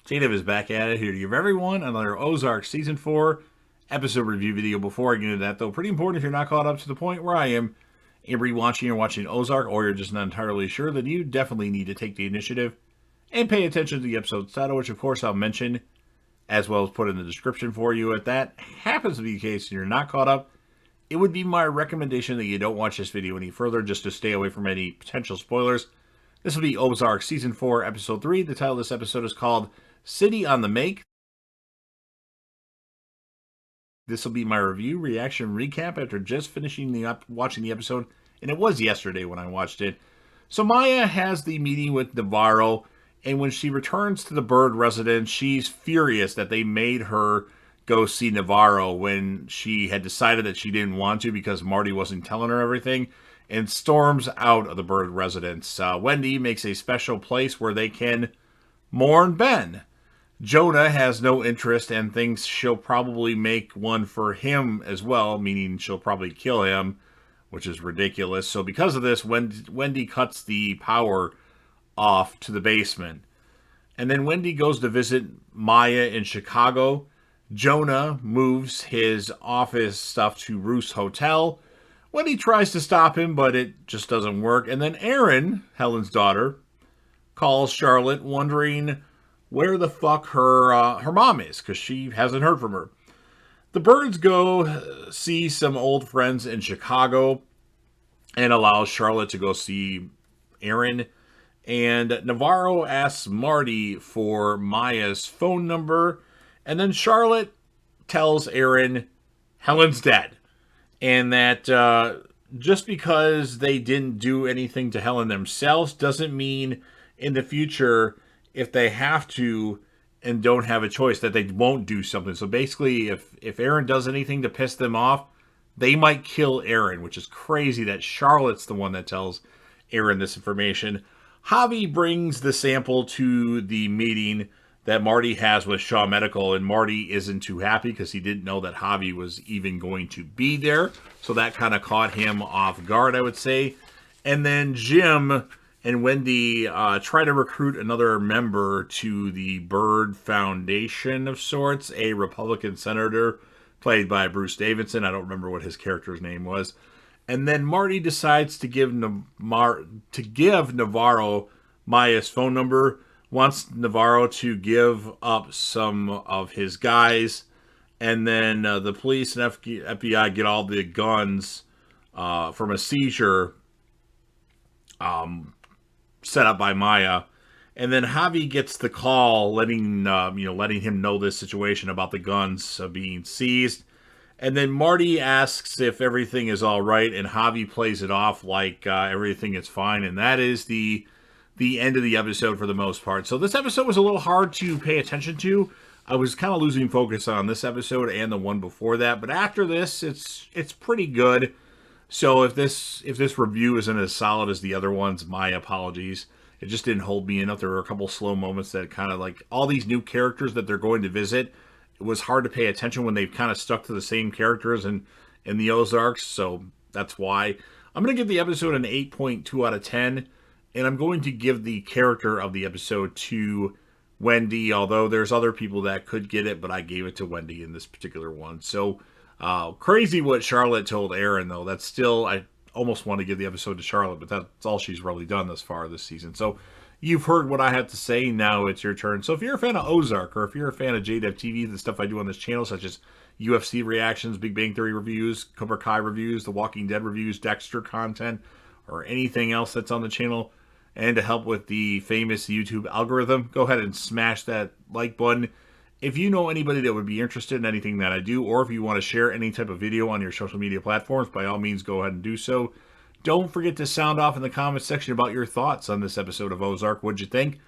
JDev is back at it here to give everyone another Ozark Season 4 episode review video. Before I get into that, though, pretty important if you're not caught up to the point where I am and rewatching or watching Ozark, or you're just not entirely sure, then you definitely need to take the initiative and pay attention to the episode's title, which of course I'll mention as well as put in the description for you. If that happens to be the case and you're not caught up, it would be my recommendation that you don't watch this video any further just to stay away from any potential spoilers. This will be Ozark Season 4, Episode 3. The title of this episode is called City on the Make. This will be my review, reaction, recap after just finishing watching the episode, and it was yesterday when I watched it. So Maya has the meeting with Navarro, and when she returns to the Bird residence, she's furious that they made her go see Navarro when she had decided that she didn't want to because Marty wasn't telling her everything, and storms out of the Bird residence. Wendy makes a special place where they can mourn Ben. Jonah has no interest and thinks she'll probably make one for him as well, meaning she'll probably kill him, which is ridiculous. So because of this, Wendy cuts the power off to the basement. And then Wendy goes to visit Maya in Chicago. Jonah moves his office stuff to Ruth's hotel. Wendy tries to stop him, but it just doesn't work. And then Erin, Helen's daughter, calls Charlotte wondering where the fuck her mom is, because she hasn't heard from her. The Birds go see some old friends in Chicago and allows Charlotte to go see Erin. And Navarro asks Marty for Maya's phone number. And then Charlotte tells Erin Helen's dead. And that just because they didn't do anything to Helen themselves doesn't mean in the future, if they have to and don't have a choice, that they won't do something. So basically, if Erin does anything to piss them off, they might kill Erin, which is crazy that Charlotte's the one that tells Erin this information. Javi brings the sample to the meeting that Marty has with Shaw Medical, and Marty isn't too happy because he didn't know that Javi was even going to be there. So that kind of caught him off guard, I would say. And then Jim and Wendy try to recruit another member to the Bird Foundation of sorts, a Republican senator played by Bruce Davidson. I don't remember what his character's name was. And then Marty decides to give Navarro Maya's phone number, wants Navarro to give up some of his guys, and then the police and FBI get all the guns from a seizure set up by Maya. And then Javi gets the call letting him know this situation about the guns being seized. And then Marty asks if everything is all right, and Javi plays it off like everything is fine. And that is the end of the episode for the most part. So this episode was a little hard to pay attention to. I was kind of losing focus on this episode and the one before that. But after this, it's pretty good. So if this review isn't as solid as the other ones, my apologies. It just didn't hold me enough. There were a couple slow moments that kind of like all these new characters that they're going to visit. It was hard to pay attention when they've kind of stuck to the same characters in the Ozarks. So that's why. I'm going to give the episode an 8.2 out of 10. And I'm going to give the character of the episode to Wendy, although there's other people that could get it, but I gave it to Wendy in this particular one. So crazy what Charlotte told Erin, though. That's still, I almost want to give the episode to Charlotte, but that's all she's really done thus far this season. So you've heard what I have to say. Now it's your turn. So if you're a fan of Ozark, or if you're a fan of JDev TV, the stuff I do on this channel, such as UFC reactions, Big Bang Theory reviews, Cobra Kai reviews, The Walking Dead reviews, Dexter content, or anything else that's on the channel, and to help with the famous YouTube algorithm, go ahead and smash that like button. If you know anybody that would be interested in anything that I do, or if you want to share any type of video on your social media platforms, by all means, go ahead and do so. Don't forget to sound off in the comments section about your thoughts on this episode of Ozark. What'd you think?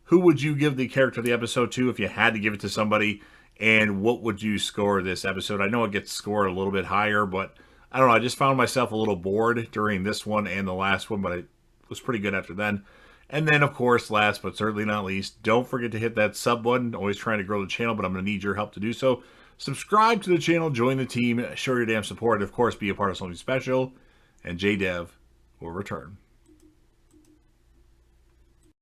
Who would you give the character of the episode to if you had to give it to somebody? And what would you score this episode? I know it gets scored a little bit higher, but I don't know. I just found myself a little bored during this one and the last one, but it was pretty good after then. And then, of course, last but certainly not least, don't forget to hit that sub button. Always trying to grow the channel, but I'm going to need your help to do so. Subscribe to the channel, join the team, show your damn support, and, of course, be a part of something special. And JDev will return.